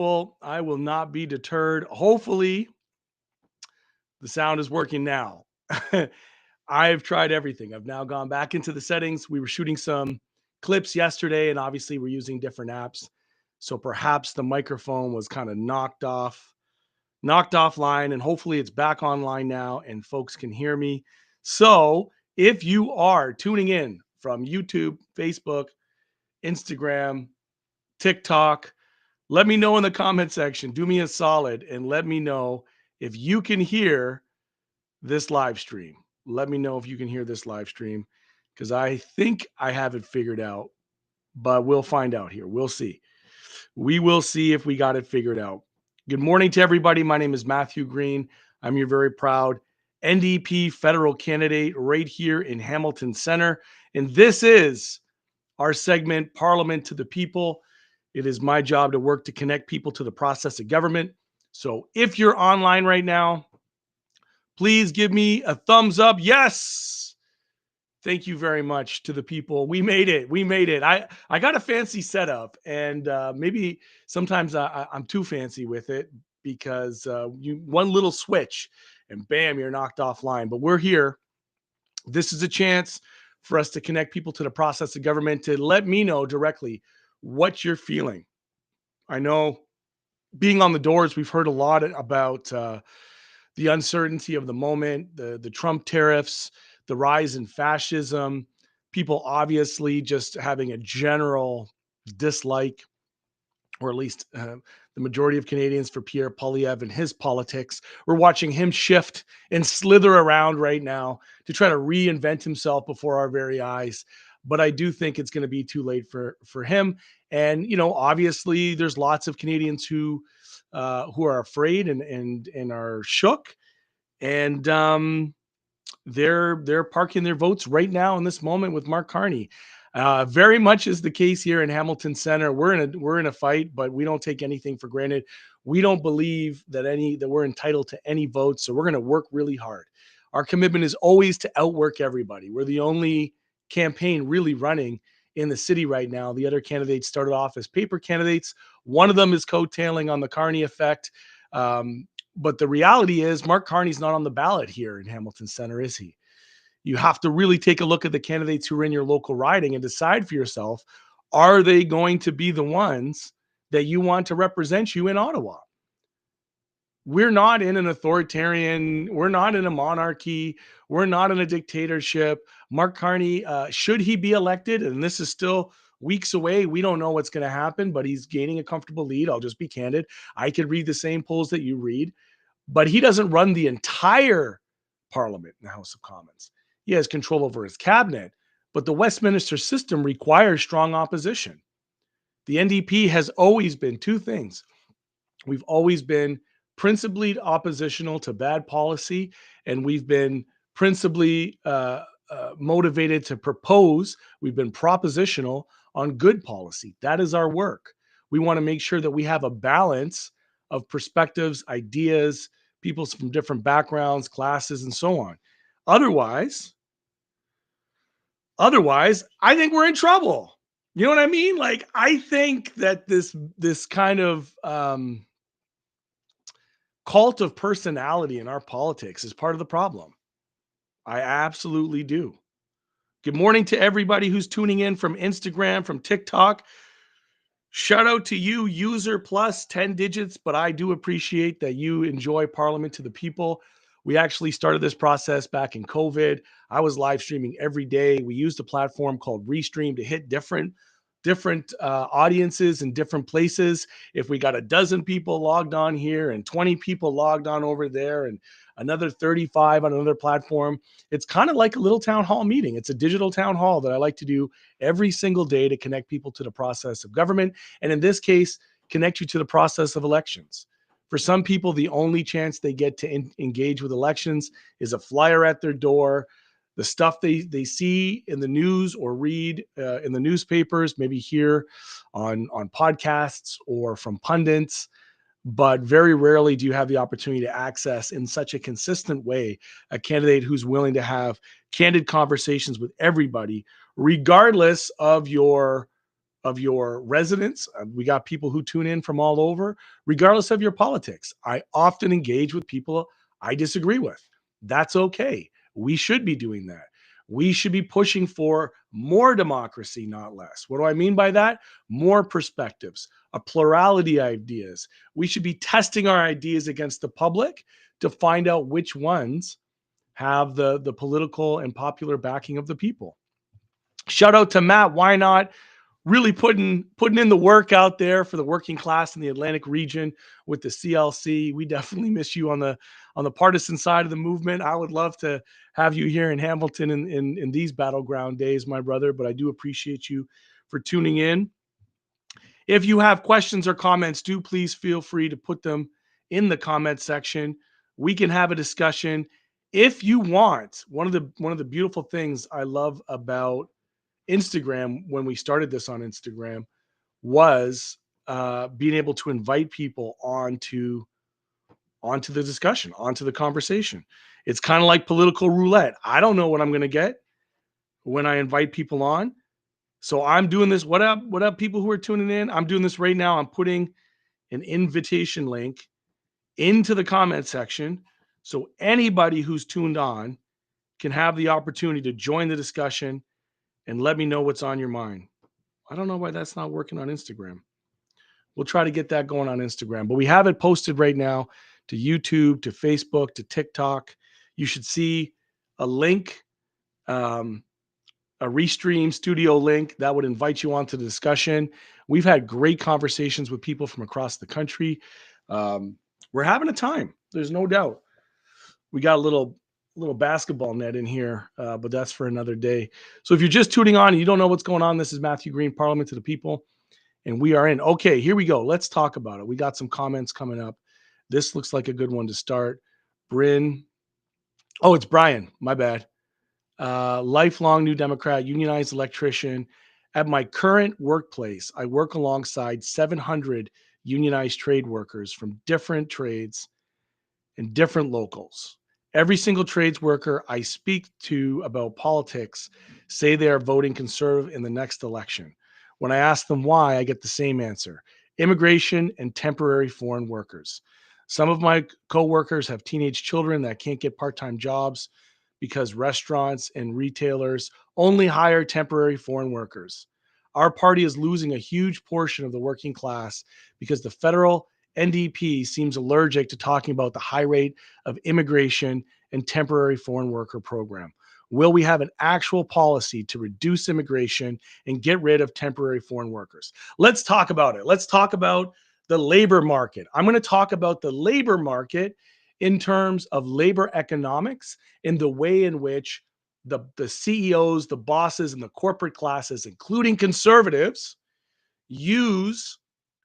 Well, I will not be deterred. Hopefully, the sound is working now. I've tried everything. I've now gone back into the settings. We were shooting some clips yesterday, and obviously, we're using different apps. So perhaps the microphone was kind of knocked offline, and hopefully, it's back online now and folks can hear me. So if you are tuning in from YouTube, Facebook, Instagram, TikTok, let me know in the comment section. Do me a solid and let me know if you can hear this live stream. Let me know if you can hear this live stream because I think I have it figured out, but we'll find out here. We'll see. We will see if we got it figured out. Good morning to everybody. My name is Matthew Green. I'm your very proud NDP federal candidate right here in Hamilton Center. And this is our segment, Parliament to the People. It is my job to work to connect people to the process of government. So if you're online right now, please give me a thumbs up. Yes. Thank you very much to the people. We made it. We made it. I got a fancy setup, and maybe sometimes I'm too fancy with it because you one little switch, and bam, you're knocked offline. But we're here. This is a chance for us to connect people to the process of government, to let me know directly what you're feeling. I know being on the doors, we've heard a lot about the uncertainty of the moment, the Trump tariffs, the rise in fascism, people obviously just having a general dislike, or at least the majority of Canadians, for Pierre Poilievre and his politics. We're watching him shift and slither around right now to try to reinvent himself before our very eyes. But I do think it's going to be too late for him. And obviously, there's lots of Canadians who are afraid and are shook, and they're parking their votes right now in this moment with Mark Carney. Very much is the case here in Hamilton Center. We're in a fight, but we don't take anything for granted. We don't believe that we're entitled to any votes, so we're going to work really hard. Our commitment is always to outwork everybody. We're the only campaign really running in the city right now. The other candidates started off as paper candidates. One of them is coattailing on the Carney effect. But the reality is Mark Carney's not on the ballot here in Hamilton Center, is he? You have to really take a look at the candidates who are in your local riding and decide for yourself, are they going to be the ones that you want to represent you in Ottawa? We're not in an authoritarian, we're not in a monarchy, we're not in a dictatorship. Mark Carney, should he be elected, and this is still weeks away, we don't know what's going to happen, but he's gaining a comfortable lead. I'll just be candid. I could read the same polls that you read, but he doesn't run the entire Parliament in the House of Commons. He has control over his cabinet, but the Westminster system requires strong opposition. The NDP has always been two things. We've always been principally oppositional to bad policy, and we've been principally motivated to propose. We've been propositional on good policy. That is our work. We want to make sure that we have a balance of perspectives, ideas, people from different backgrounds, classes, and so on. Otherwise, I think we're in trouble. You know what I mean? Like, I think that this kind of cult of personality in our politics is part of the problem. I absolutely do. Good morning to everybody who's tuning in from Instagram, from TikTok. Shout out to you, user plus 10 digits, but I do appreciate that you enjoy Parliament to the People. We actually started this process back in COVID. I was live streaming every day. We used a platform called Restream to hit different audiences in different places. If we got a dozen people logged on here and 20 people logged on over there and another 35 on another platform, it's kind of like a little town hall meeting. It's a digital town hall that I like to do every single day to connect people to the process of government. And in this case, connect you to the process of elections. For some people, the only chance they get to engage with elections is a flyer at their door, the stuff they see in the news or read in the newspapers, maybe hear on podcasts or from pundits. But very rarely do you have the opportunity to access in such a consistent way a candidate who's willing to have candid conversations with everybody, regardless of your of your residents. We got people who tune in from all over, regardless of your politics. I often engage with people I disagree with. That's okay. We should be doing that. We should be pushing for more democracy, not less. What do I mean by that? More perspectives, a plurality of ideas. We should be testing our ideas against the public to find out which ones have the political and popular backing of the people. Shout out to Matt. Why not? Really putting in the work out there for the working class in the Atlantic region with the CLC. We definitely miss you on the partisan side of the movement. I would love to have you here in Hamilton in these battleground days, my brother, but I do appreciate you for tuning in. If you have questions or comments, do please feel free to put them in the comment section. We can have a discussion if you want. One of the beautiful things I love about Instagram, when we started this on Instagram, was being able to invite people onto the discussion, onto the conversation. It's kind of like political roulette. I don't know what I'm going to get when I invite people on. So I'm doing this. What up, people who are tuning in? I'm doing this right now. I'm putting an invitation link into the comment section so anybody who's tuned on can have the opportunity to join the discussion and let me know what's on your mind. I don't know why that's not working on Instagram. We'll try to get that going on Instagram, but we have it posted right now to YouTube, to Facebook, to TikTok. You should see a link, a Restream studio link that would invite you onto the discussion. We've had great conversations with people from across the country. We're having a time. There's no doubt. We got a little basketball net in here, but that's for another day. So if you're just tuning on and you don't know what's going on, this is Matthew Green, Parliament to the People, and we are in. Okay, here we go. Let's talk about it. We got some comments coming up. This looks like a good one to start. Bryn. Oh, it's Brian. My bad. Lifelong New Democrat, unionized electrician. At my current workplace, I work alongside 700 unionized trade workers from different trades and different locals. Every single trades worker I speak to about politics say they are voting conservative in the next election. When I ask them why, I get the same answer: immigration and temporary foreign workers. Some of my coworkers have teenage children that can't get part-time jobs because restaurants and retailers only hire temporary foreign workers. Our party is losing a huge portion of the working class because the federal NDP seems allergic to talking about the high rate of immigration and temporary foreign worker program. Will we have an actual policy to reduce immigration and get rid of temporary foreign workers? Let's talk about it. Let's talk about the labor market. I'm going to talk about the labor market in terms of labor economics and the way in which the CEOs, the bosses, and the corporate classes, including conservatives, use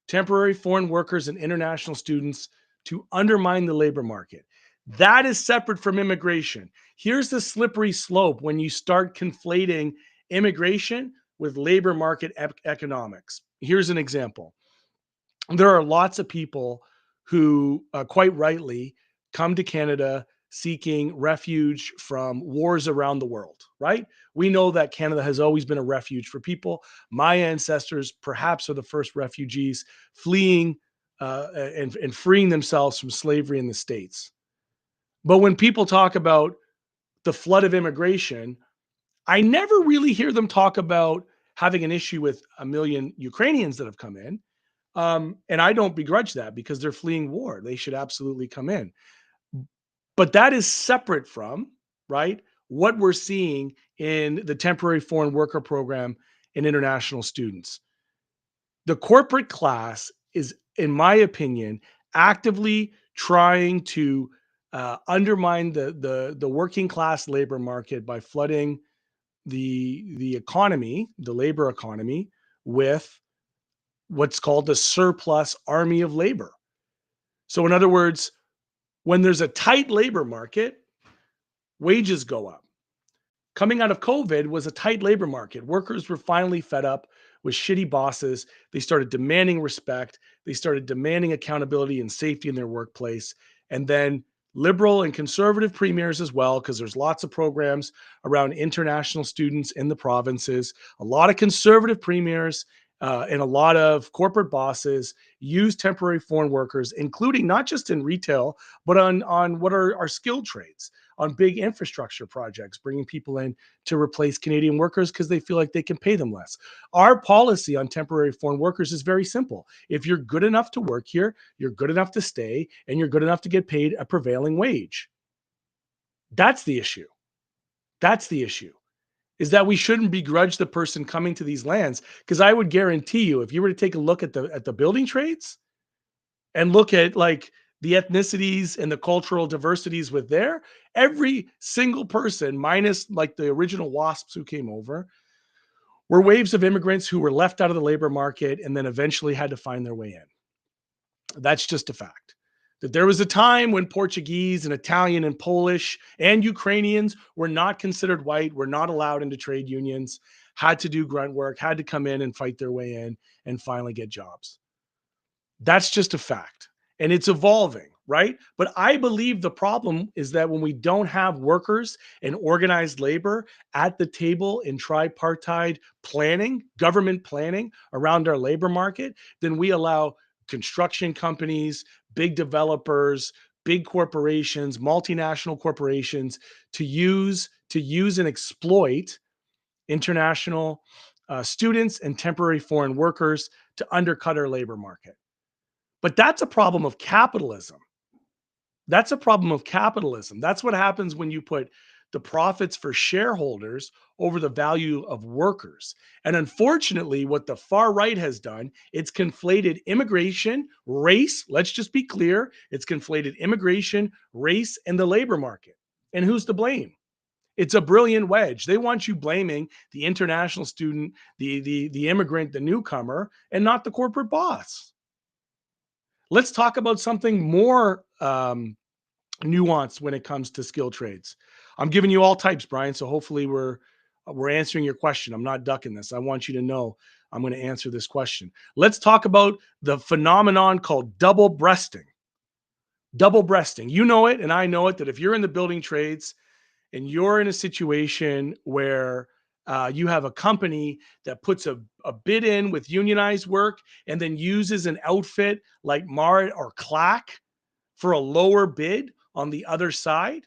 temporary foreign workers and international students to undermine the labor market. That is separate from immigration. Here's the slippery slope when you start conflating immigration with labor market economics. Here's an example. There are lots of people who, quite rightly, come to Canada seeking refuge from wars around the world, right? We know that Canada has always been a refuge for people. My ancestors perhaps are the first refugees fleeing and freeing themselves from slavery in the States. But when people talk about the flood of immigration, I never really hear them talk about having an issue with a million Ukrainians that have come in. And I don't begrudge that because they're fleeing war. They should absolutely come in. But that is separate from, right, what we're seeing in the temporary foreign worker program and international students. The corporate class is, in my opinion, actively trying to undermine the working class labor market by flooding the economy, the labor economy, with what's called the surplus army of labor. So in other words, when there's a tight labor market, wages go up. Coming out of COVID was a tight labor market. Workers were finally fed up with shitty bosses. They started demanding respect. They started demanding accountability and safety in their workplace. And then liberal and conservative premiers as well, because there's lots of programs around international students in the provinces. A lot of conservative premiers and a lot of corporate bosses use temporary foreign workers, including not just in retail, but on what are our skilled trades, on big infrastructure projects, bringing people in to replace Canadian workers because they feel like they can pay them less. Our policy on temporary foreign workers is very simple. If you're good enough to work here, you're good enough to stay, and you're good enough to get paid a prevailing wage. That's the issue. That's the issue, is that we shouldn't begrudge the person coming to these lands, because I would guarantee you, if you were to take a look at the building trades and look at like the ethnicities and the cultural diversities with there, every single person, minus like the original WASPs who came over, were waves of immigrants who were left out of the labor market and then eventually had to find their way in. That's just a fact. That there was a time when Portuguese and Italian and Polish and Ukrainians were not considered white, were not allowed into trade unions, had to do grunt work, had to come in and fight their way in and finally get jobs. That's just a fact. And it's evolving, right? But I believe the problem is that when we don't have workers and organized labor at the table in tripartite planning, government planning around our labor market, then we allow construction companies, big developers, big corporations, multinational corporations to use and exploit international students and temporary foreign workers to undercut our labor market. But that's a problem of capitalism. That's a problem of capitalism. That's what happens when you put the profits for shareholders over the value of workers. And unfortunately, what the far right has done, it's conflated immigration, race. Let's just be clear. It's conflated immigration, race, and the labor market. And who's to blame? It's a brilliant wedge. They want you blaming the international student, the immigrant, the newcomer, and not the corporate boss. Let's talk about something more nuanced when it comes to skill trades. I'm giving you all types, Brian. So hopefully we're answering your question. I'm not ducking this. I want you to know I'm going to answer this question. Let's talk about the phenomenon called double breasting. Double breasting. You know it, and I know it, that if you're in the building trades and you're in a situation where you have a company that puts a bid in with unionized work and then uses an outfit like Mart or Clack for a lower bid on the other side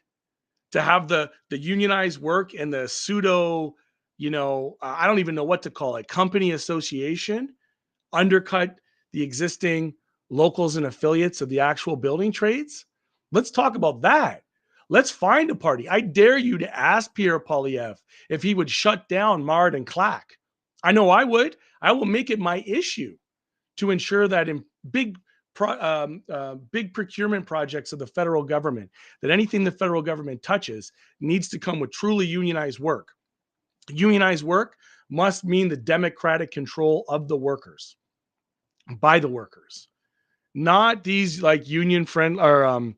to have the unionized work and the pseudo, I don't even know what to call it, company association undercut the existing locals and affiliates of the actual building trades. Let's talk about that. Let's find a party. I dare you to ask Pierre Poilievre if he would shut down Mart and Clack. I know I would. I will make it my issue to ensure that in big procurement projects of the federal government, that anything the federal government touches needs to come with truly unionized work. Unionized work must mean the democratic control of the workers, by the workers, not these like union friend or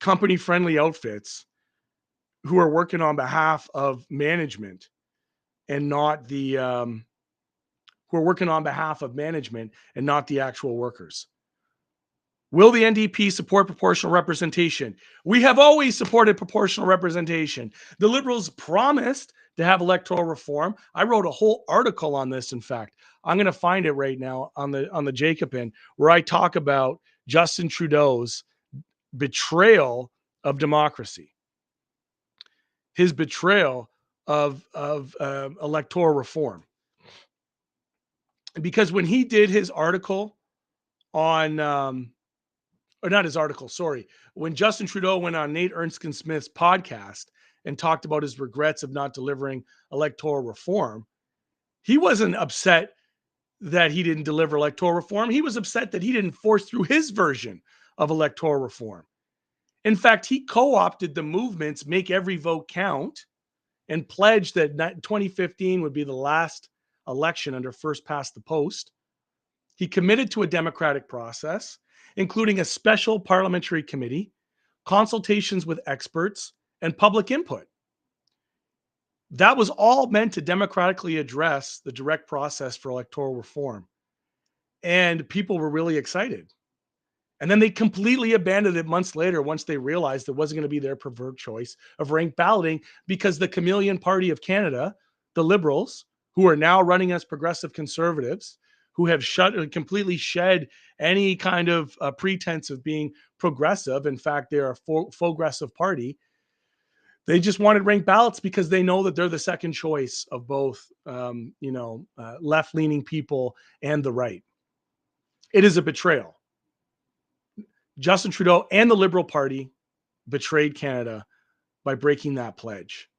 company friendly outfits who are working on behalf of management and not the who are working on behalf of management and not the actual workers. Will the NDP support proportional representation? We have always supported proportional representation. The Liberals promised to have electoral reform. I wrote a whole article on this, in fact. I'm going to find it right now on the Jacobin, where I talk about Justin Trudeau's betrayal of democracy, his betrayal of electoral reform. Because when he did his article on or not his article, sorry. When Justin Trudeau went on Nate Erskine-Smith's podcast and talked about his regrets of not delivering electoral reform, he wasn't upset that he didn't deliver electoral reform. He was upset that he didn't force through his version of electoral reform. In fact, he co-opted the movement's Make Every Vote Count and pledged that 2015 would be the last election under first past the post. He committed to a democratic process, including a special parliamentary committee, consultations with experts, and public input. That was all meant to democratically address the direct process for electoral reform. And people were really excited. And then they completely abandoned it months later once they realized it wasn't going to be their preferred choice of ranked balloting, because the Chameleon Party of Canada, the Liberals, who are now running as progressive conservatives, who have completely shed any kind of pretense of being progressive. In fact, they're a progressive party. They just wanted ranked ballots because they know that they're the second choice of both, left-leaning people and the right. It is a betrayal. Justin Trudeau and the Liberal Party betrayed Canada by breaking that pledge.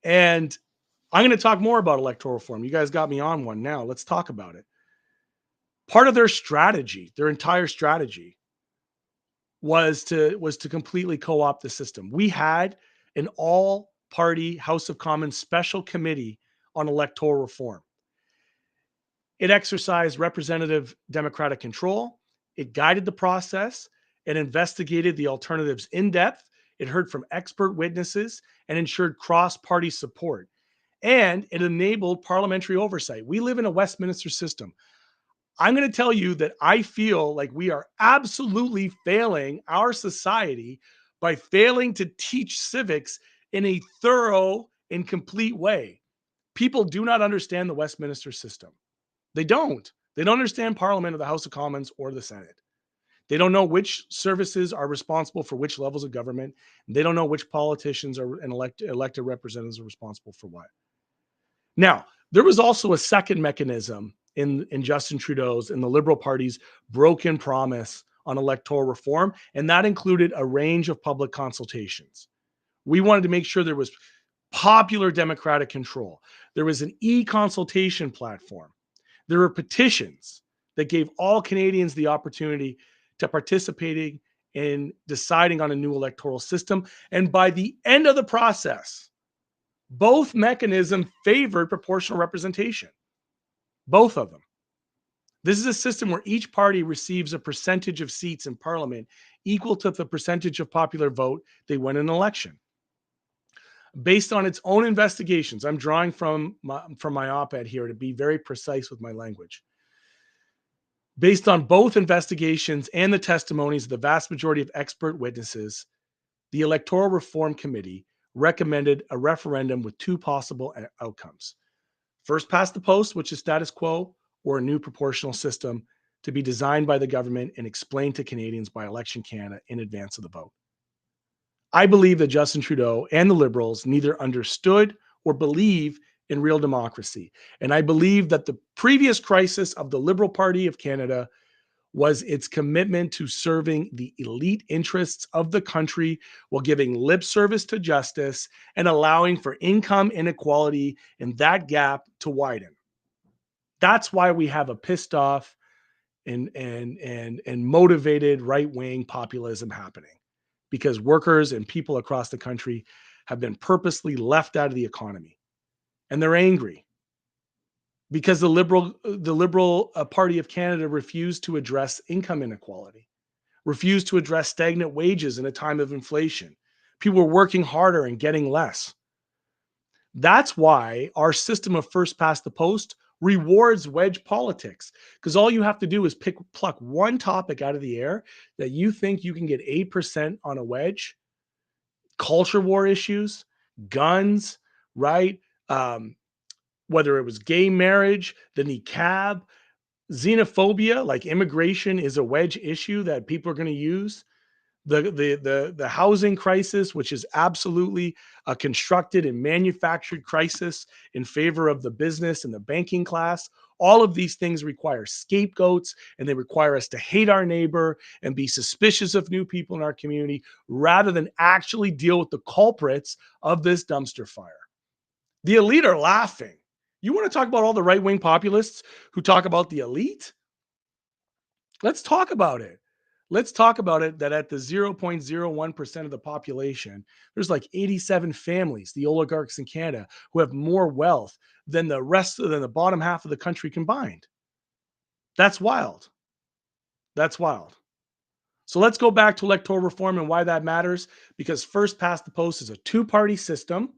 And I'm going to talk more about electoral reform. You guys got me on one now. Let's talk about it. Part of their strategy, their entire strategy, was to completely co-opt the system. We had an all-party House of Commons special committee on electoral reform. It exercised representative democratic control. It guided the process. It investigated the alternatives in depth. It heard from expert witnesses and ensured cross-party support. And it enabled parliamentary oversight. We live in a Westminster system. I'm going to tell you that I feel like we are absolutely failing our society by failing to teach civics in a thorough and complete way. People do not understand the Westminster system. They don't. They don't understand Parliament or the House of Commons or the Senate. They don't know which services are responsible for which levels of government. They don't know which politicians and elected representatives are responsible for what. Now, there was also a second mechanism in Justin Trudeau's and the Liberal Party's broken promise on electoral reform, and that included a range of public consultations. We wanted to make sure there was popular democratic control. There was an e-consultation platform. There were petitions that gave all Canadians the opportunity to participating in deciding on a new electoral system. And by the end of the process, both mechanisms favored proportional representation. Both of them. This is a system where each party receives a percentage of seats in Parliament equal to the percentage of popular vote they win an election. Based on its own investigations, I'm drawing from my op-ed here to be very precise with my language. Based on both investigations and the testimonies of the vast majority of expert witnesses, the Electoral Reform Committee recommended a referendum with two possible outcomes. First past the post, which is status quo, or a new proportional system to be designed by the government and explained to Canadians by Election Canada in advance of the vote. I believe that Justin Trudeau and the Liberals neither understood or believe in real democracy. And I believe that the previous crisis of the Liberal Party of Canada was its commitment to serving the elite interests of the country while giving lip service to justice and allowing for income inequality and that gap to widen. That's why we have a pissed off and motivated right-wing populism happening, because workers and people across the country have been purposely left out of the economy. And they're angry because the Liberal Party of Canada refused to address income inequality, refused to address stagnant wages in a time of inflation. People are working harder and getting less. That's why our system of first past the post rewards wedge politics, because all you have to do is pluck one topic out of the air that you think you can get 8% on a wedge. Culture war issues, guns, right? Whether it was gay marriage, the niqab, xenophobia, like immigration is a wedge issue that people are going to use. The housing crisis, which is absolutely a constructed and manufactured crisis in favor of the business and the banking class. All of these things require scapegoats, and they require us to hate our neighbor and be suspicious of new people in our community rather than actually deal with the culprits of this dumpster fire. The elite are laughing. You want to talk about all the right-wing populists who talk about the elite? Let's talk about it. Let's talk about it that at the 0.01% of the population, there's like 87 families, the oligarchs in Canada, who have more wealth than the bottom half of the country combined. That's wild. That's wild. So let's go back to electoral reform and why that matters. Because first past the post is a two-party system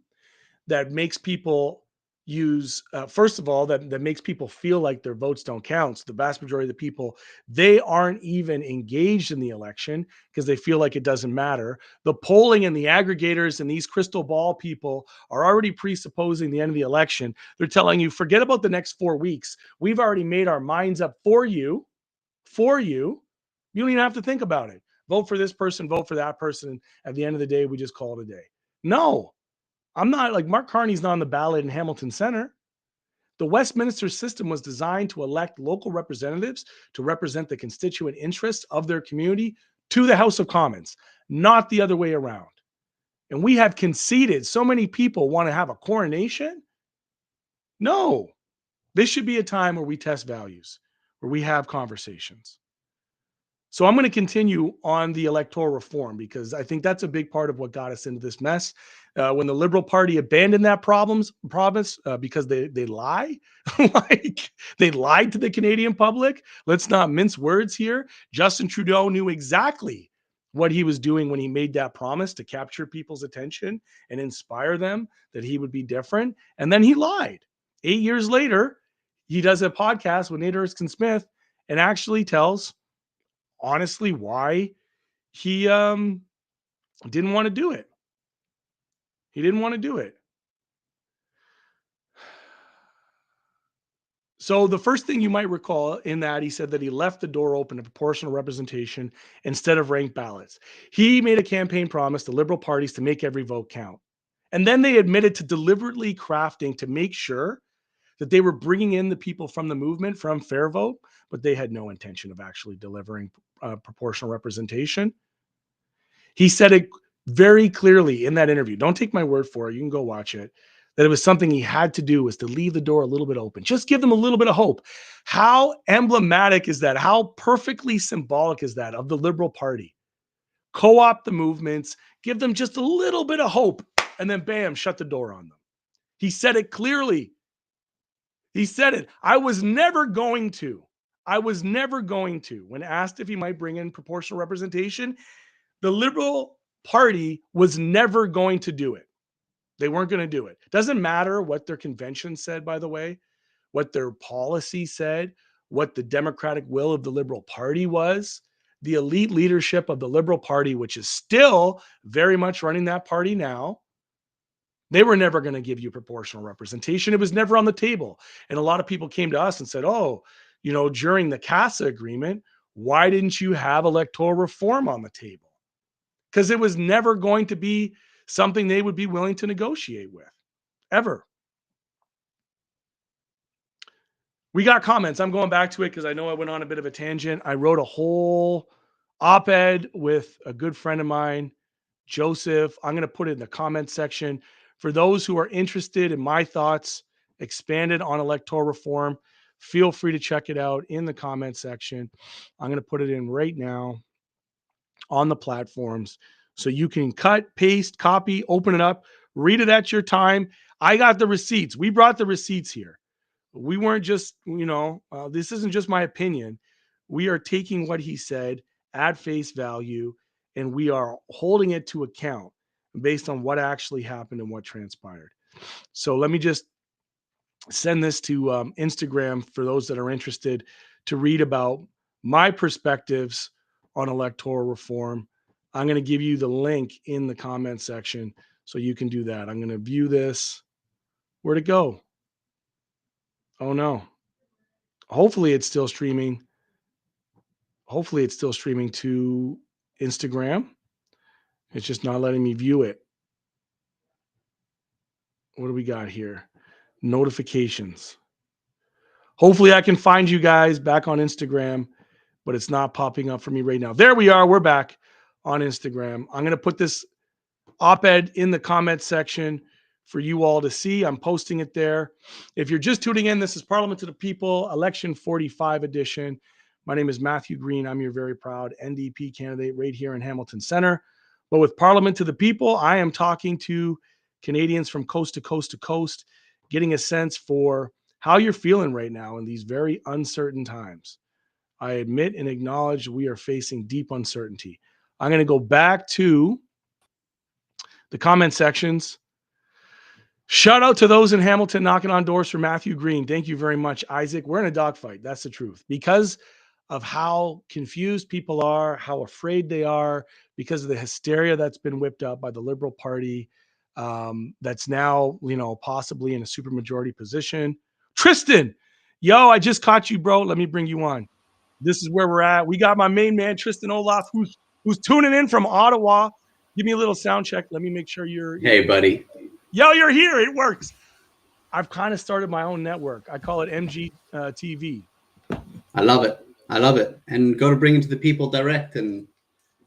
that makes people use first of all, that makes people feel like their votes don't count. So the vast majority of the people, they aren't even engaged in the election because they feel like it doesn't matter. The polling and the aggregators and these crystal ball people are already presupposing the end of the election. They're telling you, forget about the next 4 weeks. We've already made our minds up for you. You don't even have to think about it. Vote for this person, vote for that person. At the end of the day, we just call it a day. No, I'm not like Mark Carney's not on the ballot in Hamilton Center. The Westminster system was designed to elect local representatives to represent the constituent interests of their community to the House of Commons, not the other way around. And we have conceded. So many people want to have a coronation. No, this should be a time where we test values, where we have conversations. So I'm going to continue on the electoral reform because I think that's a big part of what got us into this mess. When the Liberal Party abandoned that promise because they lie, like they lied to the Canadian public. Let's not mince words here. Justin Trudeau knew exactly what he was doing when he made that promise to capture people's attention and inspire them that he would be different. And then he lied. 8 years later, he does a podcast with Nate Erskine Smith and actually tells honestly why he didn't want to do it. He didn't want to do it. So the first thing you might recall in that, he said that he left the door open to proportional representation instead of ranked ballots. He made a campaign promise to Liberal parties to make every vote count. And then they admitted to deliberately crafting to make sure that they were bringing in the people from the movement from Fair Vote, but they had no intention of actually delivering proportional representation. He said it very clearly in that interview. Don't take my word for it. You can go watch it. That it was something he had to do, was to leave the door a little bit open. Just give them a little bit of hope. How emblematic is that? How perfectly symbolic is that of the Liberal Party? Co-opt the movements, give them just a little bit of hope, and then bam, shut the door on them. He said it clearly. He said it. I was never going to. When asked if he might bring in proportional representation, the Liberal Party was never going to do it. They weren't going to do it. Doesn't matter what their convention said, by the way, what their policy said, what the democratic will of the Liberal Party was. The elite leadership of the Liberal Party, which is still very much running that party now, they were never going to give you proportional representation. It was never on the table. And a lot of people came to us and said, oh, during the CASA agreement, why didn't you have electoral reform on the table? Because it was never going to be something they would be willing to negotiate with, ever. We got comments. I'm going back to it because I know I went on a bit of a tangent. I wrote a whole op-ed with a good friend of mine, Joseph. I'm going to put it in the comment section. For those who are interested in my thoughts expanded on electoral reform, feel free to check it out in the comment section. I'm going to put it in right now on the platforms. So you can cut, paste, copy, open it up, read it at your time. I got the receipts. We brought the receipts here. We weren't just, this isn't just my opinion. We are taking what he said at face value, and we are holding it to account based on what actually happened and what transpired. So let me just send this to Instagram for those that are interested to read about my perspectives on electoral reform. I'm going to give you the link in the comment section so you can do that. I'm going to view this. Where'd it go? Oh no. Hopefully it's still streaming. Hopefully it's still streaming to Instagram. It's just not letting me view it. What do we got here? Notifications. Hopefully I can find you guys back on Instagram, but it's not popping up for me right now. There we are. We're back on Instagram. I'm going to put this op-ed in the comment section for you all to see. I'm posting it there. If you're just tuning in, this is Parliament to the People, Election 45 edition. My name is Matthew Green. I'm your very proud NDP candidate right here in Hamilton Center. But with Parliament to the People, I am talking to Canadians from coast to coast to coast, getting a sense for how you're feeling right now in these very uncertain times. I admit and acknowledge we are facing deep uncertainty. I'm going to go back to the comment sections. Shout out to those in Hamilton knocking on doors for Matthew Green. Thank you very much, Isaac. We're in a dogfight. That's the truth. Because of how confused people are, how afraid they are, because of the hysteria that's been whipped up by the Liberal Party, that's now, possibly in a supermajority position. Tristan, yo, I just caught you, bro. Let me bring you on. This is where we're at. We got my main man, Tristan Olaf, who's tuning in from Ottawa. Give me a little sound check. Let me make sure you're. Hey, buddy. Yo, you're here. It works. I've kind of started my own network. I call it MG TV. I love it. I love it. And go to bring it to the people direct and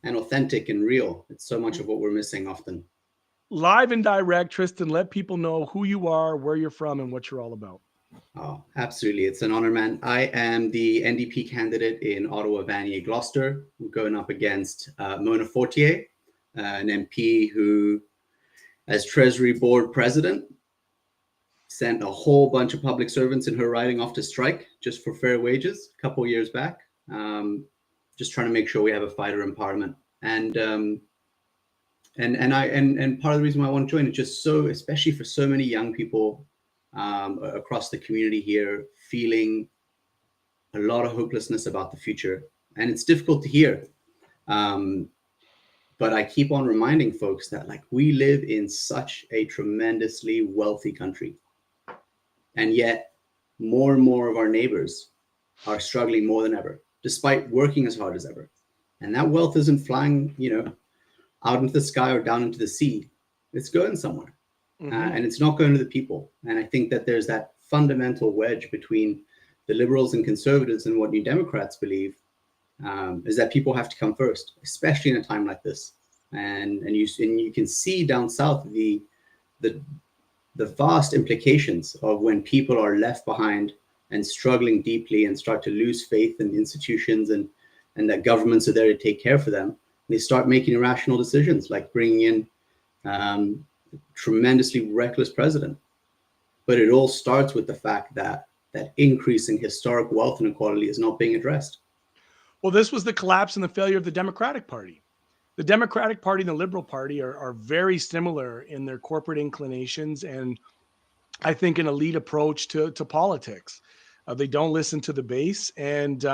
authentic and real. It's so much of what we're missing often. Live and direct, Tristan, let people know who you are, where you're from, and what you're all about. Oh, absolutely. It's an honor, man. I am the NDP candidate in Ottawa, Vanier, Gloucester. We're going up against Mona Fortier, an MP who, as Treasury Board President, sent a whole bunch of public servants in her riding off to strike just for fair wages a couple of years back. Just trying to make sure we have a fighter in Parliament. And part of the reason why I want to join is just so, especially for so many young people across the community here, feeling a lot of hopelessness about the future. And it's difficult to hear. But I keep on reminding folks that we live in such a tremendously wealthy country. And yet more and more of our neighbors are struggling more than ever, despite working as hard as ever. And that wealth isn't flying, out into the sky or down into the sea. It's going somewhere. Mm-hmm. And it's not going to the people. And I think that there's that fundamental wedge between the Liberals and Conservatives and what New Democrats believe, is that people have to come first, especially in a time like this. And you can see down south the vast implications of when people are left behind and struggling deeply and start to lose faith in institutions and that governments are there to take care for them. They start making irrational decisions, like bringing in a tremendously reckless president. But it all starts with the fact that increasing historic wealth inequality is not being addressed. Well, this was the collapse and the failure of the Democratic Party. The Democratic Party and the Liberal Party are very similar in their corporate inclinations and I think an elite approach to politics. They don't listen to the base, and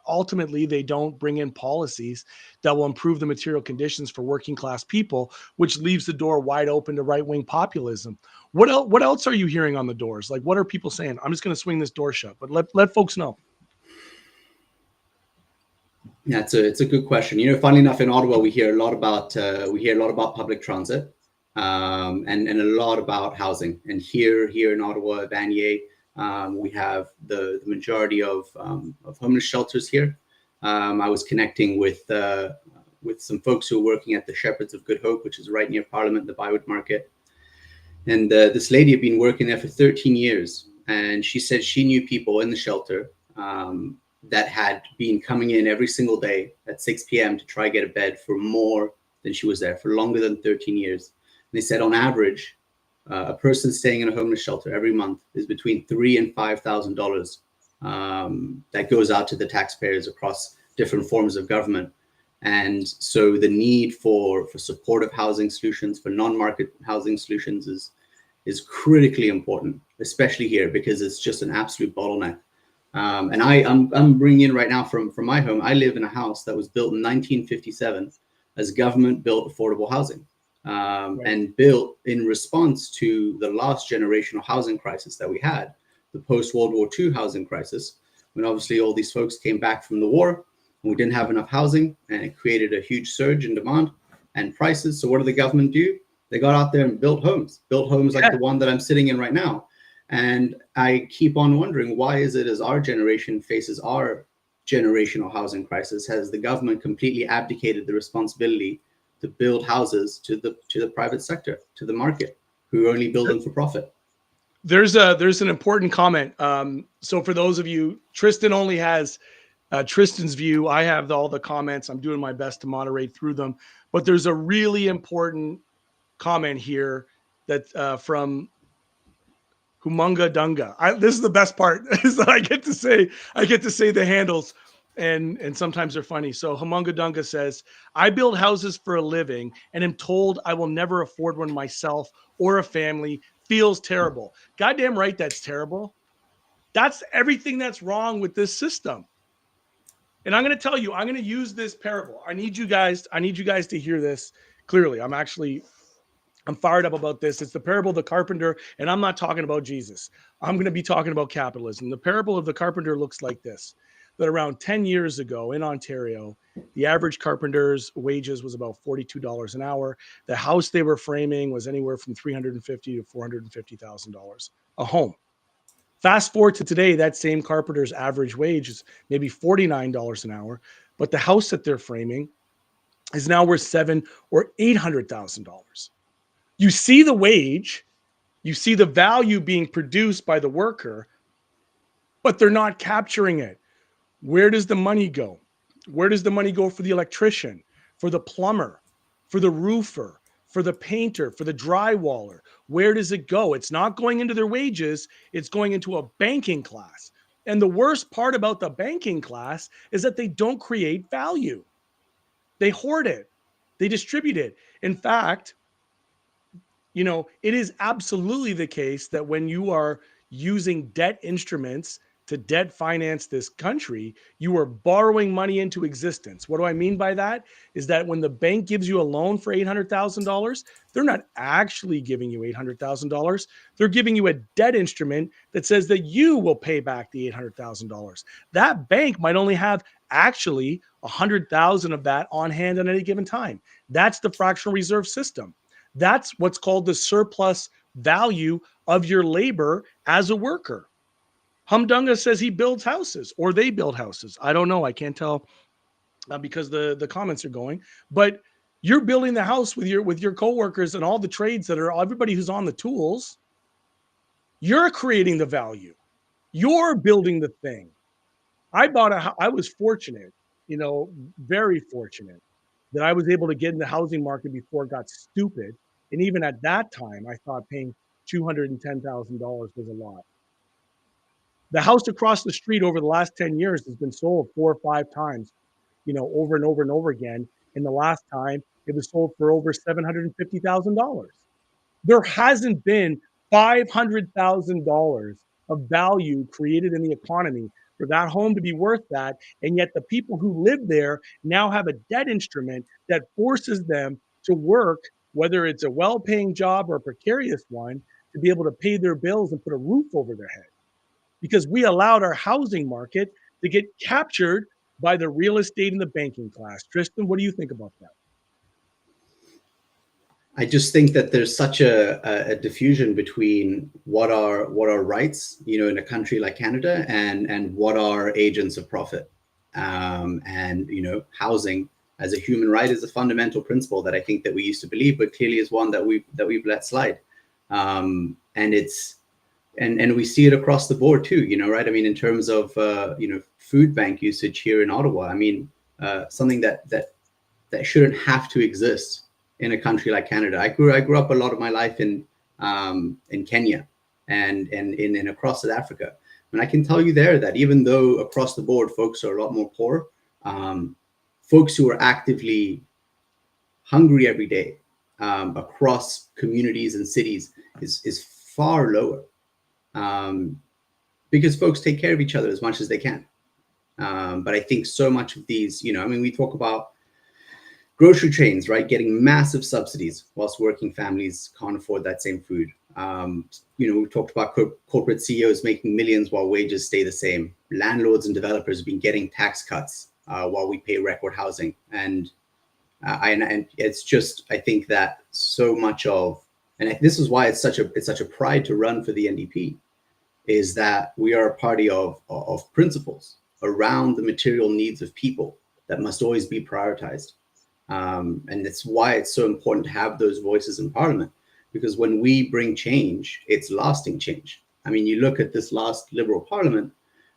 ultimately they don't bring in policies that will improve the material conditions for working class people, which leaves the door wide open to right-wing populism. What else are you hearing on the doors? What are people saying? I'm just going to swing this door shut, but let folks know. Yeah, it's a good question. Funnily enough, in Ottawa, we hear a lot about public transit, and a lot about housing. And here in Ottawa, Vanier, we have the majority of homeless shelters here. I was connecting with some folks who are working at the Shepherds of Good Hope, which is right near Parliament, the Bywood Market. And this lady had been working there for 13 years, and she said she knew people in the shelter that had been coming in every single day at 6 p.m. to try to get a bed for more than she was there, for longer than 13 years. And they said on average, a person staying in a homeless shelter every month is between $3,000 and $5,000 that goes out to the taxpayers across different forms of government. And so the need for supportive housing solutions, for non-market housing solutions is critically important, especially here, because it's just an absolute bottleneck. And I'm bringing in right now from my home. I live in a house that was built in 1957 as government-built affordable housing, right. And built in response to the last generational housing crisis that we had, the post-World War II housing crisis, when obviously all these folks came back from the war and we didn't have enough housing, and it created a huge surge in demand and prices. So what did the government do? They got out there and built homes like the one that I'm sitting in right now. And I keep on wondering, why is it as our generation faces our generational housing crisis, has the government completely abdicated the responsibility to build houses to the private sector, to the market, who only build them for profit? There's an important comment. So for those of you, Tristan only has Tristan's view. I have all the comments. I'm doing my best to moderate through them. But there's a really important comment here that from Humunga Dunga. This is the best part, is that I get to say the handles, and sometimes they're funny. So Humunga Dunga says, I build houses for a living and am told I will never afford one myself or a family. feels terrible. Goddamn right, that's terrible. That's everything that's wrong with this system. And I'm going to tell you, I'm going to use this parable. I need you guys to hear this clearly. I'm fired up about this. It's the parable of the carpenter, and I'm not talking about Jesus. I'm going to be talking about capitalism. The parable of the carpenter looks like this: that around 10 years ago in Ontario, the average carpenter's wages was about $42 an hour. The house they were framing was anywhere from $350,000 to $450,000 a home. Fast forward to today, that same carpenter's average wage is maybe $49 an hour, but the house that they're framing is now worth $700,000 or $800,000. You see the wage, you see the value being produced by the worker, but they're not capturing it. Where does the money go? Where does the money go for the electrician, for the plumber, for the roofer, for the painter, for the drywaller? Where does it go? It's not going into their wages. It's going into a banking class. And the worst part about the banking class is that they don't create value. They hoard it. They distribute it. In fact, it is absolutely the case that when you are using debt instruments to debt finance this country, you are borrowing money into existence. What do I mean by that? Is that when the bank gives you a loan for $800,000, they're not actually giving you $800,000. They're giving you a debt instrument that says that you will pay back the $800,000. That bank might only have actually 100,000 of that on hand at any given time. That's the fractional reserve system. That's what's called the surplus value of your labor as a worker. Humdunga says he builds houses, or they build houses. I don't know. I can't tell because the comments are going. But you're building the house with your coworkers and all the trades that are everybody who's on the tools. You're creating the value. You're building the thing. I was fortunate, very fortunate that I was able to get in the housing market before it got stupid. And even at that time, I thought paying $210,000 was a lot. The house across the street over the last 10 years has been sold 4 or 5 times, over and over and over again. And the last time it was sold for over $750,000. There hasn't been $500,000 of value created in the economy for that home to be worth that. And yet the people who live there now have a debt instrument that forces them to work, whether it's a well-paying job or a precarious one, to be able to pay their bills and put a roof over their head. Because we allowed our housing market to get captured by the real estate and the banking class. Tristan, what do you think about that? I just think that there's such a diffusion between what are rights, in a country like Canada, and what are agents of profit. And housing as a human right is a fundamental principle that I think that we used to believe, but clearly is one that we've let slide. And we see it across the board too, right? I mean, in terms of food bank usage here in Ottawa, I mean, something that shouldn't have to exist in a country like Canada. I grew up a lot of my life in Kenya and in across South Africa. And I can tell you there that even though across the board folks are a lot more poor, folks who are actively hungry every day across communities and cities is far lower, because folks take care of each other as much as they can. But I think so much of these, we talk about grocery chains, right, getting massive subsidies whilst working families can't afford that same food. We talked about corporate CEOs making millions while wages stay the same. Landlords and developers have been getting tax cuts while we pay record housing. And it's just, I think that so much of, and this is why it's such a pride to run for the NDP, is that we are a party of principles around the material needs of people that must always be prioritized. And that's why it's so important to have those voices in Parliament, because when we bring change, it's lasting change. I mean, you look at this last Liberal Parliament,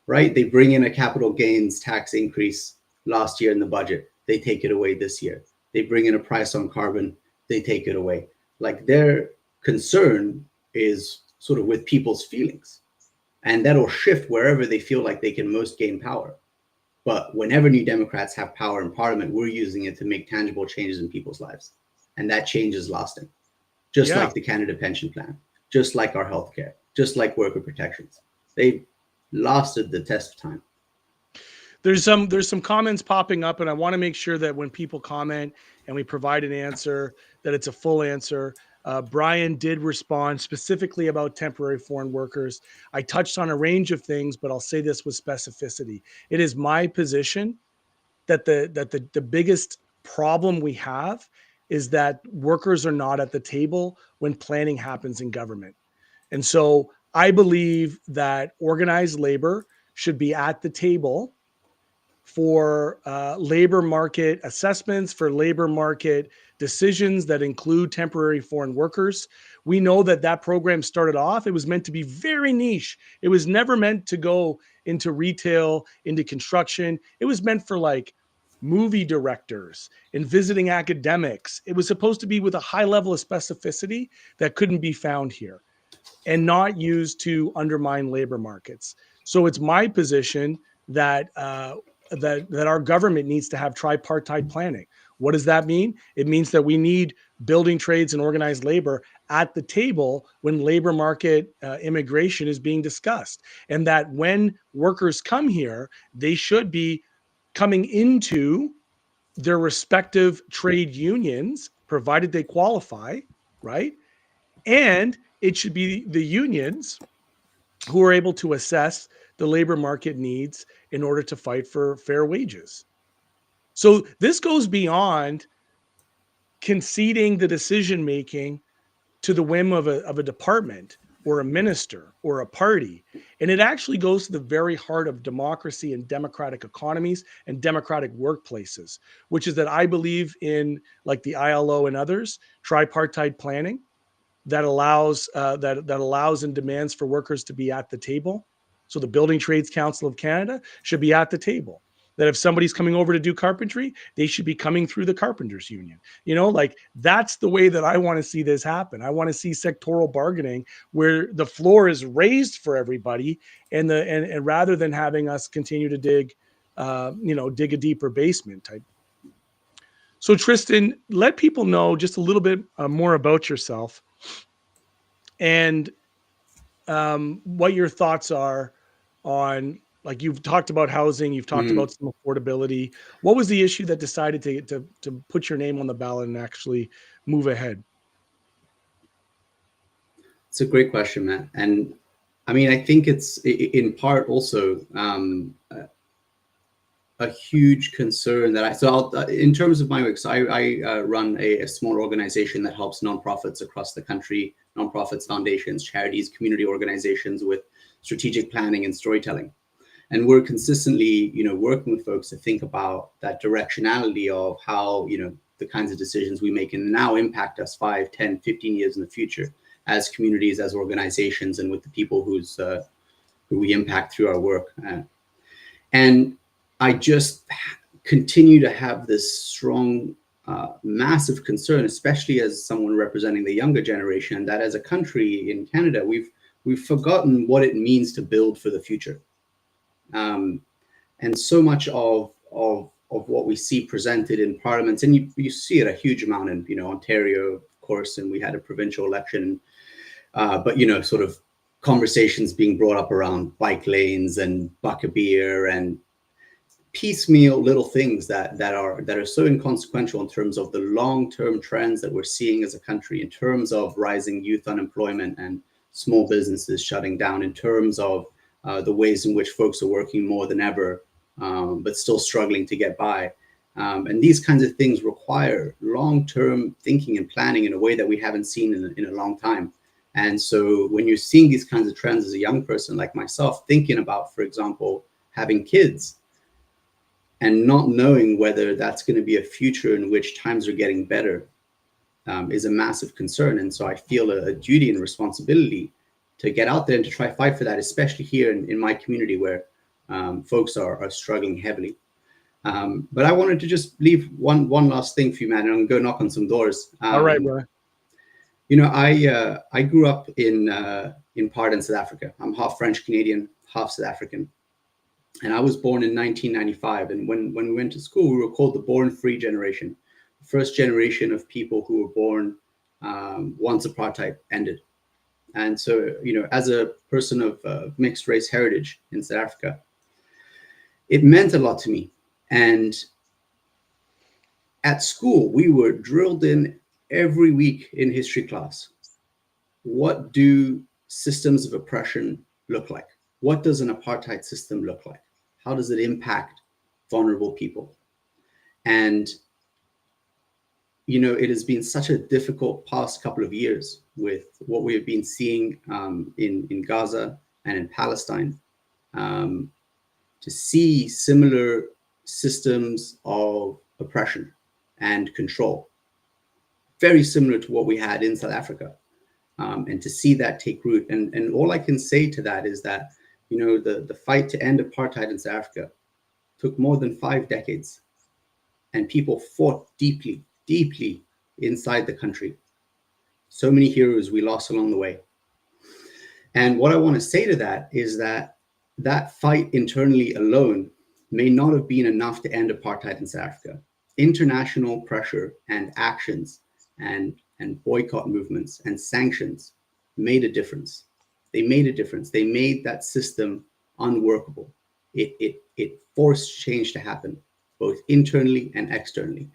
right? They bring in a capital gains tax increase last year in the budget. They take it away this year. They bring in a price on carbon. They take it away. Like, their concern is sort of with people's feelings, and that'll shift wherever they feel like they can most gain power. But whenever New Democrats have power in Parliament, we're using it to make tangible changes in people's lives. And that change is lasting, just like the Canada Pension Plan. just like our healthcare, just like worker protections. They've lasted the test of time. There's some comments popping up, and I want to make sure that when people comment and we provide an answer, that it's a full answer. Brian did respond specifically about temporary foreign workers. I touched on a range of things, but I'll say this with specificity. It is my position that the biggest problem we have is that workers are not at the table when planning happens in government. And so I believe that organized labor should be at the table for labor market assessments, for labor market decisions that include temporary foreign workers. We know that that program started off, it was meant to be very niche. It was never meant to go into retail, into construction. It was meant for like movie directors and visiting academics. It was supposed to be with a high level of specificity that couldn't be found here and not used to undermine labor markets. So it's my position that that our government needs to have tripartite planning. What does that mean? It means that we need building trades and organized labor at the table when labor market immigration is being discussed, and that when workers come here, they should be coming into their respective trade unions, provided they qualify, right? And it should be the unions who are able to assess the labor market needs in order to fight for fair wages. So this goes beyond conceding the decision making to the whim of a department or a minister or a party. And it actually goes to the very heart of democracy and democratic economies and democratic workplaces, which is that I believe in, like the ILO and others, tripartite planning that allows that allows and demands for workers to be at the table. So the Building Trades Council of Canada should be at the table. That if somebody's coming over to do carpentry, they should be coming through the carpenters union. You know, like that's the way that I want to see this happen. I want to see sectoral bargaining where the floor is raised for everybody, and rather than having us continue to dig a deeper basement type. So Tristan, let people know just a little bit more about yourself and what your thoughts are on, like, you've talked about housing, you've talked about some affordability. What was the issue that decided to put your name on the ballot and actually move ahead? It's a great question, Matt. And I mean, I think it's in part also a huge concern that in terms of my work, so I run a small organization that helps nonprofits across the country, nonprofits, foundations, charities, community organizations with strategic planning and storytelling. And we're consistently, working with folks to think about that directionality of how, the kinds of decisions we make and now impact us 5, 10, 15 years in the future as communities, as organizations, and with the people who we impact through our work. And I just continue to have this strong, massive concern, especially as someone representing the younger generation, that as a country in Canada, we've forgotten what it means to build for the future. And so much of what we see presented in parliaments, and you see it a huge amount in, Ontario, of course, and we had a provincial election, but, sort of conversations being brought up around bike lanes and buck a beer and piecemeal little things that are so inconsequential in terms of the long-term trends that we're seeing as a country, in terms of rising youth unemployment and small businesses shutting down, in terms of the ways in which folks are working more than ever, but still struggling to get by. And these kinds of things require long-term thinking and planning in a way that we haven't seen in a long time. And so when you're seeing these kinds of trends as a young person like myself, thinking about, for example, having kids, and not knowing whether that's going to be a future in which times are getting better, is a massive concern. And so I feel a duty and responsibility to get out there and to try to fight for that, especially here in my community where folks are struggling heavily. But I wanted to just leave one last thing for you, man, and I'm going to go knock on some doors. All right, bro. I grew up in part in South Africa. I'm half French Canadian, half South African. And I was born in 1995. And when we went to school, we were called the Born Free generation, the first generation of people who were born once apartheid ended. And so, as a person of mixed race heritage in South Africa, it meant a lot to me. And at school, we were drilled in every week in history class. What do systems of oppression look like? What does an apartheid system look like? How does it impact vulnerable people? And, it has been such a difficult past couple of years with what we have been seeing in Gaza and in Palestine, to see similar systems of oppression and control, very similar to what we had in South Africa. And to see that take root. And all I can say to that is that, the fight to end apartheid in South Africa took more than 5 decades. And people fought deeply, deeply inside the country. So many heroes we lost along the way. And what I want to say to that is that that fight internally alone may not have been enough to end apartheid in South Africa. International pressure and actions and boycott movements and sanctions made a difference. They made a difference. They made that system unworkable. It forced change to happen, both internally and externally.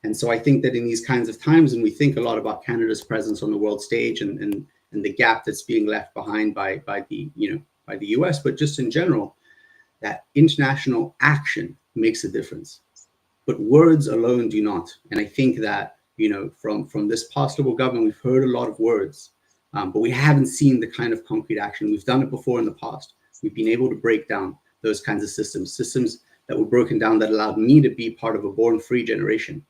And so I think that in these kinds of times, and we think a lot about Canada's presence on the world stage and the gap that's being left behind by the US, but just in general, that international action makes a difference. But words alone do not. And I think that, from this past Liberal government, we've heard a lot of words, but we haven't seen the kind of concrete action. We've done it before in the past. We've been able to break down those kinds of systems that were broken down that allowed me to be part of a born free generation.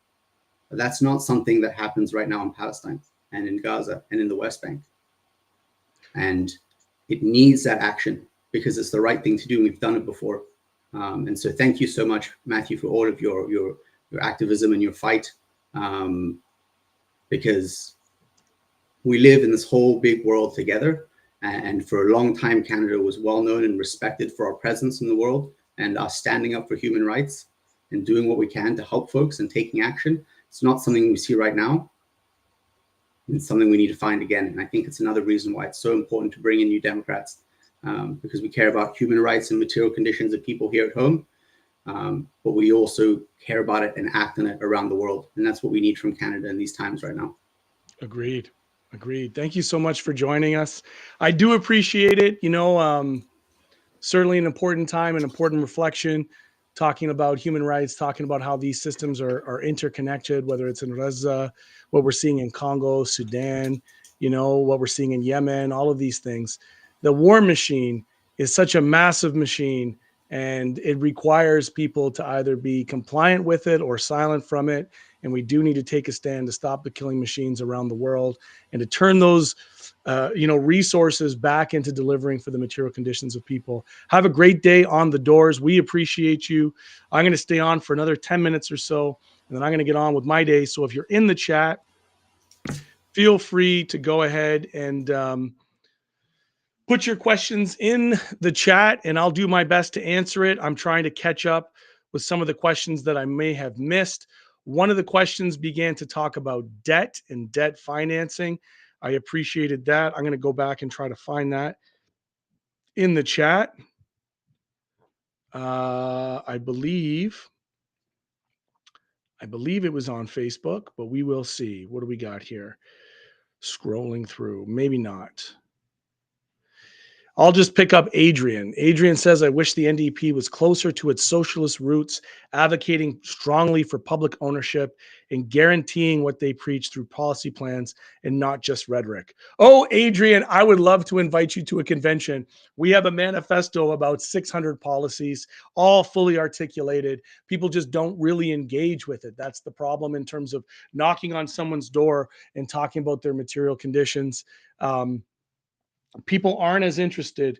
But that's not something that happens right now in Palestine and in Gaza and in the West Bank. And it needs that action because it's the right thing to do. We've done it before. And so thank you so much, Matthew, for all of your activism and your fight, because we live in this whole big world together. And for a long time, Canada was well known and respected for our presence in the world and us standing up for human rights and doing what we can to help folks and taking action. It's not something we see right now. It's something we need to find again. And I think it's another reason why it's so important to bring in New Democrats, because we care about human rights and material conditions of people here at home, but we also care about it and act on it around the world. And that's what we need from Canada in these times right now. Agreed. Thank you so much for joining us. I do appreciate it. Certainly an important time, an important reflection, talking about human rights, talking about how these systems are interconnected, whether it's in Gaza, what we're seeing in Congo, Sudan, what we're seeing in Yemen, all of these things. The war machine is such a massive machine, and it requires people to either be compliant with it or silent from it. And we do need to take a stand to stop the killing machines around the world and to turn those resources back into delivering for the material conditions of people. Have a great day on the doors. We appreciate you. I'm going to stay on for another 10 minutes or so, and then I'm going to get on with my day. So if you're in the chat, feel free to go ahead and put your questions in the chat, and I'll do my best to answer it. I'm trying to catch up with some of the questions that I may have missed. One of the questions began to talk about debt and debt financing. I appreciated that. I'm going to go back and try to find that in the chat. I believe it was on Facebook, but we will see. What do we got here? Scrolling through, maybe not. I'll just pick up Adrian. Adrian says, I wish the NDP was closer to its socialist roots, advocating strongly for public ownership and guaranteeing what they preach through policy plans and not just rhetoric. Oh, Adrian, I would love to invite you to a convention. We have a manifesto about 600 policies, all fully articulated. People just don't really engage with it. That's the problem in terms of knocking on someone's door and talking about their material conditions. People aren't as interested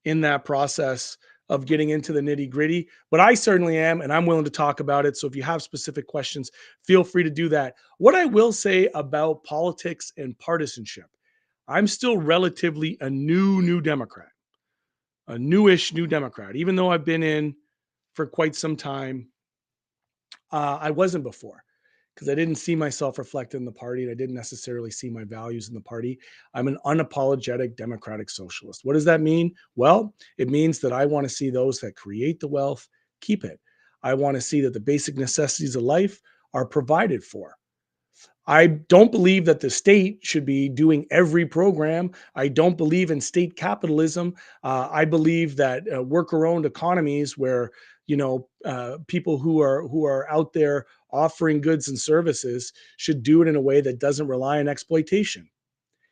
in that process of getting into the nitty gritty, but I certainly am, and I'm willing to talk about it. So if you have specific questions, feel free to do that. What I will say about politics and partisanship, I'm still relatively a new Democrat, a newish new Democrat, even though I've been in for quite some time. I wasn't before. because I didn't see myself reflected in the party, and I didn't necessarily see my values in the party. I'm an unapologetic democratic socialist. What does that mean? Well, it means that I want to see those that create the wealth keep it. I want to see that the basic necessities of life are provided for. I don't believe that the state should be doing every program. I don't believe in state capitalism. I believe that worker-owned economies, where people who are out there offering goods and services, should do it in a way that doesn't rely on exploitation.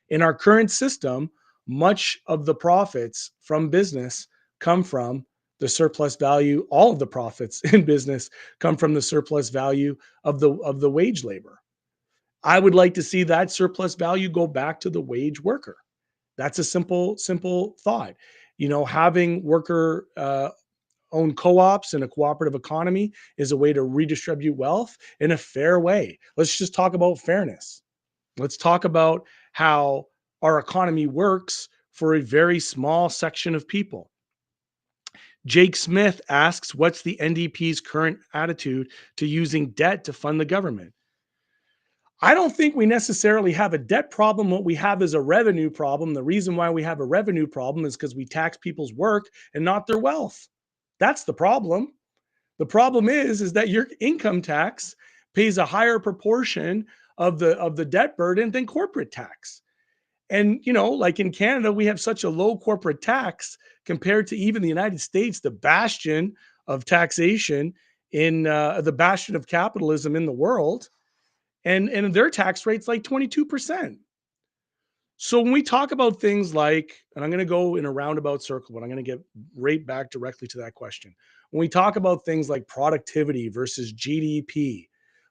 In our current system, much of the profits from business come from the surplus value. All of the profits in business come from the surplus value of the wage labor. I would like to see that surplus value go back to the wage worker. That's a simple thought. Having worker owned co-ops and a cooperative economy is a way to redistribute wealth in a fair way. Let's just talk about fairness. Let's talk about how our economy works for a very small section of people. Jake Smith asks, what's the NDP's current attitude to using debt to fund the government? I don't think we necessarily have a debt problem. What we have is a revenue problem. The reason why we have a revenue problem is because we tax people's work and not their wealth. That's the problem. The problem is that your income tax pays a higher proportion of the debt burden than corporate tax. And like in Canada, we have such a low corporate tax compared to even the United States, the bastion of taxation in the bastion of capitalism in the world. And their tax rate's like 22%. So when we talk about things like, and I'm going to go in a roundabout circle, but I'm going to get right back directly to that question. When we talk about things like productivity versus GDP,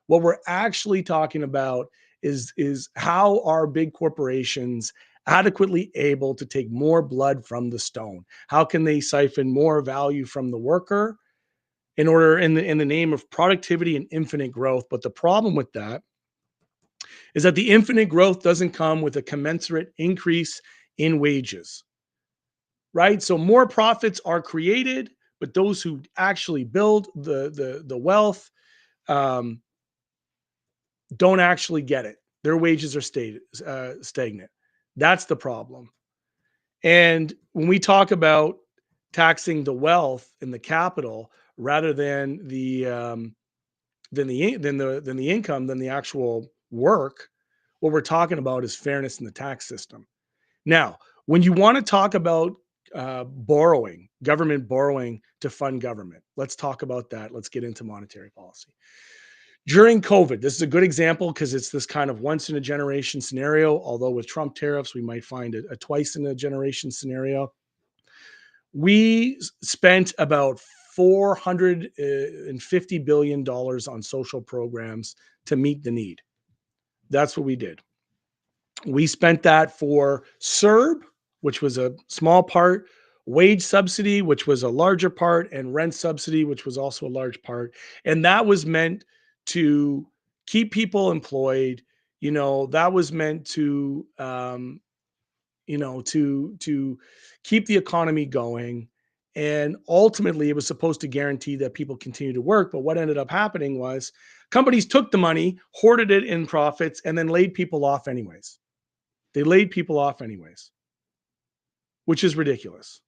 what we're actually talking about is how are big corporations adequately able to take more blood from the stone? How can they siphon more value from the worker in the name of productivity and infinite growth? But the problem with that is that the infinite growth doesn't come with a commensurate increase in wages, right? So more profits are created, but those who actually build the wealth don't actually get it. Their wages are stagnant. That's the problem. And when we talk about taxing the wealth and the capital rather than the income, than the actual work, what we're talking about is fairness in the tax system. Now, when you want to talk about government borrowing to fund government, let's talk about that. Let's get into monetary policy. During COVID, this is a good example because it's this kind of once in a generation scenario, although with Trump tariffs, we might find a twice in a generation scenario. We spent about $450 billion on social programs to meet the need. That's what we did. We spent that for CERB, which was a small part, wage subsidy, which was a larger part, and rent subsidy, which was also a large part. And that was meant to keep people employed. That was meant to, to keep the economy going. And ultimately, it was supposed to guarantee that people continue to work. But what ended up happening was companies took the money, hoarded it in profits, and then laid people off anyways. They laid people off anyways, which is ridiculous.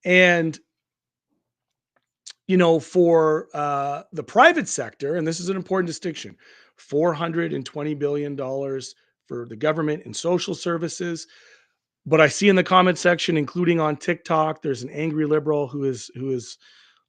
And, for the private sector, and this is an important distinction, $420 billion for the government and social services. But I see in the comment section, including on TikTok, there's an angry liberal who is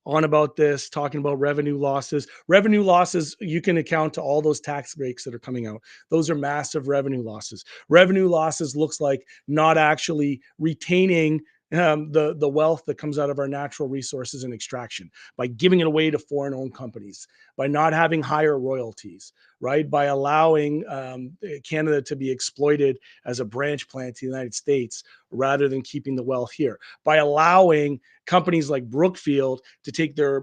on about this, talking about revenue losses. Revenue losses, you can account to all those tax breaks that are coming out. Those are massive revenue losses. Revenue losses looks like not actually retaining the wealth that comes out of our natural resources and extraction by giving it away to foreign-owned companies, by not having higher royalties, right? By allowing Canada to be exploited as a branch plant to the United States rather than keeping the wealth here, by allowing companies like Brookfield to take their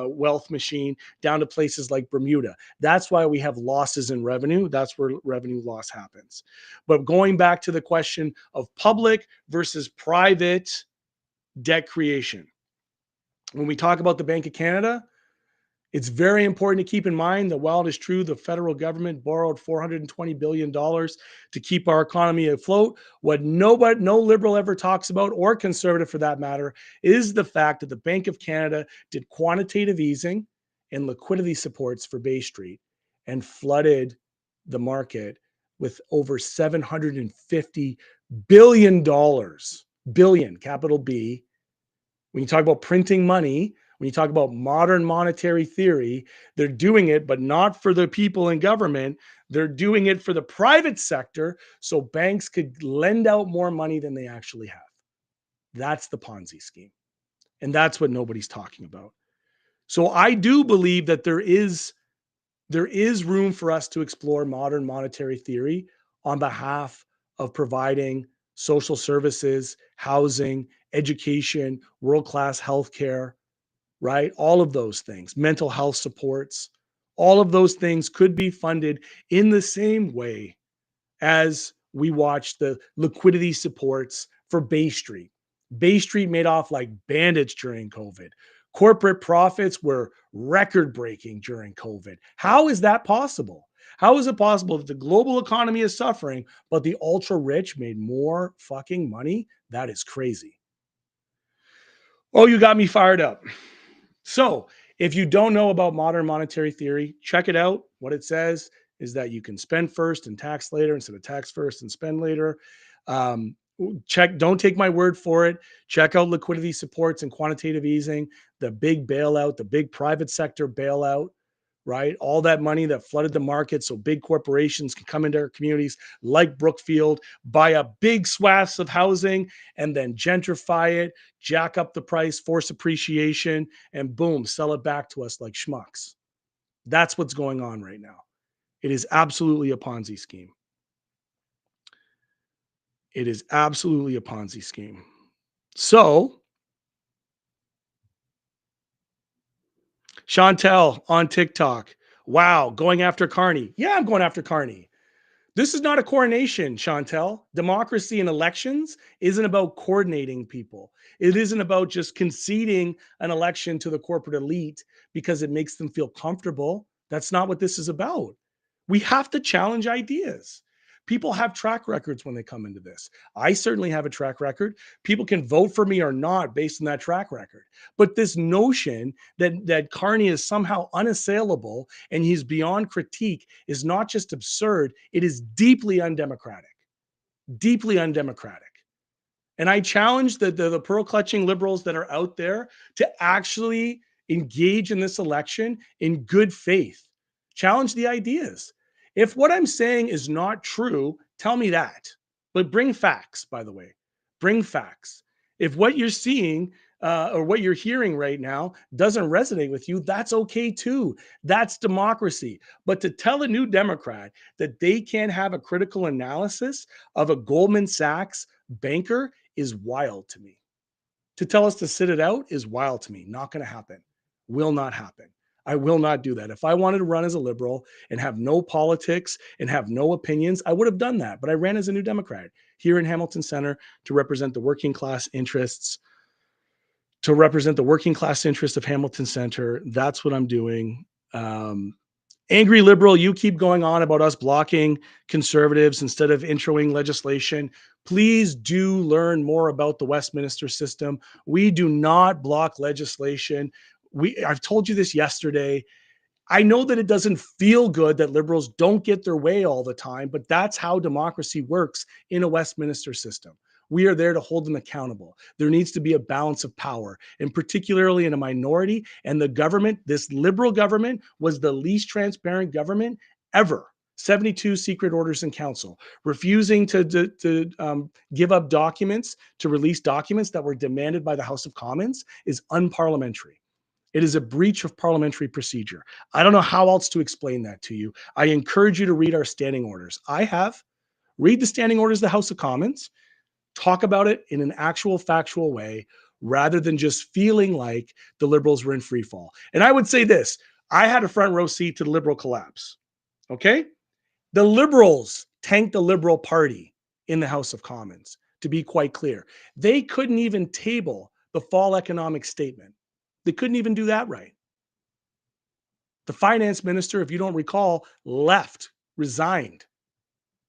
wealth machine down to places like Bermuda. That's why we have losses in revenue. That's where revenue loss happens. But going back to the question of public versus private debt creation, when we talk about the Bank of Canada, It's very important to keep in mind that while it is true the federal government borrowed $420 billion to keep our economy afloat, what no liberal ever talks about, or conservative for that matter, is the fact that the Bank of Canada did quantitative easing and liquidity supports for Bay Street and flooded the market with over $750 billion, billion, capital B. When you talk about printing money, when you talk about modern monetary theory, they're doing it, but not for the people in government. They're doing it for the private sector so banks could lend out more money than they actually have. That's the Ponzi scheme. And that's what nobody's talking about. So I do believe that there is room for us to explore modern monetary theory on behalf of providing social services, housing, education, world-class healthcare, right? All of those things, mental health supports, all of those things could be funded in the same way as we watch the liquidity supports for Bay Street. Bay Street made off like bandits during COVID. Corporate profits were record breaking during COVID. How is that possible? How is it possible that the global economy is suffering, but the ultra rich made more fucking money? That is crazy. Oh, you got me fired up. So, if you don't know about modern monetary theory, check it out. What it says is that you can spend first and tax later instead of tax first and spend later. Don't take my word for it. Check out liquidity supports and quantitative easing, the big bailout, the big private sector bailout, right? All that money that flooded the market so big corporations can come into our communities like Brookfield, buy up big swaths of housing and then gentrify it, jack up the price, force appreciation, and boom, sell it back to us like schmucks. That's what's going on right now. It is absolutely a Ponzi scheme. It is absolutely a Ponzi scheme. So, Chantel on TikTok. Wow, going after Carney. Yeah, I'm going after Carney. This is not a coronation, Chantel. Democracy in elections isn't about coordinating people. It isn't about just conceding an election to the corporate elite because it makes them feel comfortable. That's not what this is about. We have to challenge ideas. People have track records when they come into this. I certainly have a track record. People can vote for me or not based on that track record. But this notion that Carney is somehow unassailable and he's beyond critique is not just absurd, it is deeply undemocratic. Deeply undemocratic. And I challenge the pearl clutching liberals that are out there to actually engage in this election in good faith. Challenge the ideas. If what I'm saying is not true, tell me that. But bring facts, by the way. Bring facts. If what you're seeing or what you're hearing right now doesn't resonate with you, that's okay too. That's democracy. But to tell a new Democrat that they can't have a critical analysis of a Goldman Sachs banker is wild to me. To tell us to sit it out is wild to me. Not going to happen. Will not happen. I will not do that. If I wanted to run as a liberal and have no politics and have no opinions, I would have done that. But I ran as a New Democrat here in Hamilton Center to represent the working class interests, of Hamilton Center. That's what I'm doing. Angry liberal, you keep going on about us blocking conservatives instead of introing legislation. Please do learn more about the Westminster system. We do not block legislation. I've told you this yesterday. I know that it doesn't feel good that liberals don't get their way all the time, but that's how democracy works in a Westminster system. We are there to hold them accountable. There needs to be a balance of power, and particularly in a minority. And the government, this liberal government, was the least transparent government ever. 72 secret orders in council, refusing to give up documents, to release documents that were demanded by the House of Commons is unparliamentary. It is a breach of parliamentary procedure. I don't know how else to explain that to you. I encourage you to read our standing orders. I have. Read the standing orders of the House of Commons. Talk about it in an actual factual way rather than just feeling like the liberals were in free fall. And I would say this, I had a front row seat to the liberal collapse. Okay? The liberals tanked the Liberal Party in the House of Commons, to be quite clear. They couldn't even table the fall economic statement. They couldn't even do that right. The finance minister, if you don't recall, resigned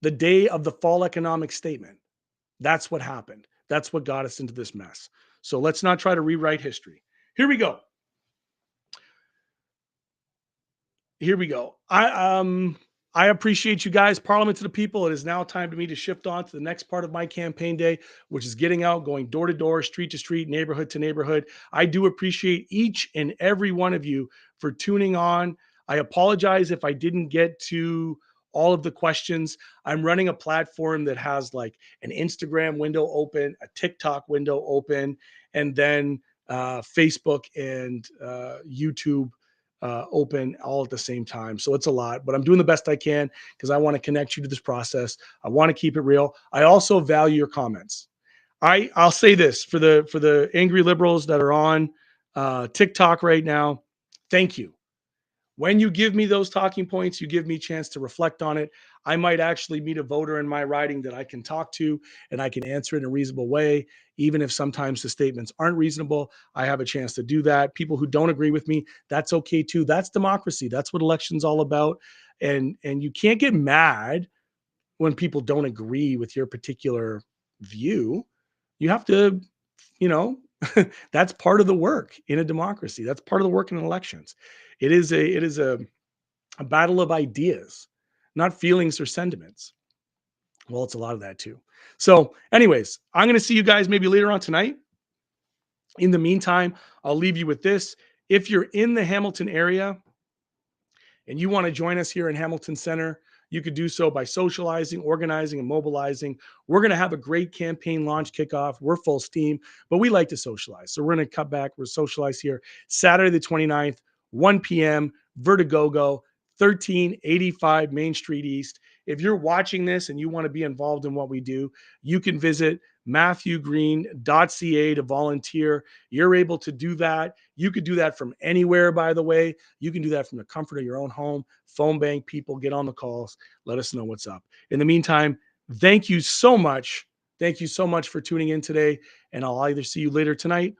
the day of the fall economic statement. That's what happened. That's what got us into this mess. So let's not try to rewrite history. Here we go. I appreciate you guys. Parliament to the people. It is now time for me to shift on to the next part of my campaign day, which is getting out, going door to door, street to street, neighborhood to neighborhood. I do appreciate each and every one of you for tuning on. I apologize if I didn't get to all of the questions. I'm running a platform that has like an Instagram window open, a TikTok window open, and then Facebook and YouTube open all at the same time. So it's a lot, but I'm doing the best I can because I want to connect you to this process. I want to keep it real. I also value your comments. I'll say this for the angry liberals that are on TikTok right now. Thank you. When you give me those talking points, you give me a chance to reflect on it. I might actually meet a voter in my riding that I can talk to and I can answer it in a reasonable way. Even if sometimes the statements aren't reasonable, I have a chance to do that. People who don't agree with me, that's okay too. That's democracy. That's what election's all about. And you can't get mad when people don't agree with your particular view. You have to, you know, that's part of the work in a democracy. That's part of the work in elections. It is a battle of ideas, not feelings or sentiments. Well, it's a lot of that too. So, anyways, I'm going to see you guys maybe later on tonight. In the meantime, I'll leave you with this. If you're in the Hamilton area and you want to join us here in Hamilton Center, you could do so by socializing, organizing, and mobilizing. We're going to have a great campaign launch kickoff. We're full steam, but we like to socialize. So we're going to cut back. We're socialize here Saturday the 29th, 1 p.m., Vertigogo, 1385 Main Street East. If you're watching this and you want to be involved in what we do, you can visit matthewgreen.ca to volunteer. You're able to do that. You could do that from anywhere, by the way. You can do that from the comfort of your own home. Phone bank people, get on the calls. Let us know what's up. In the meantime, thank you so much. Thank you so much for tuning in today. And I'll either see you later tonight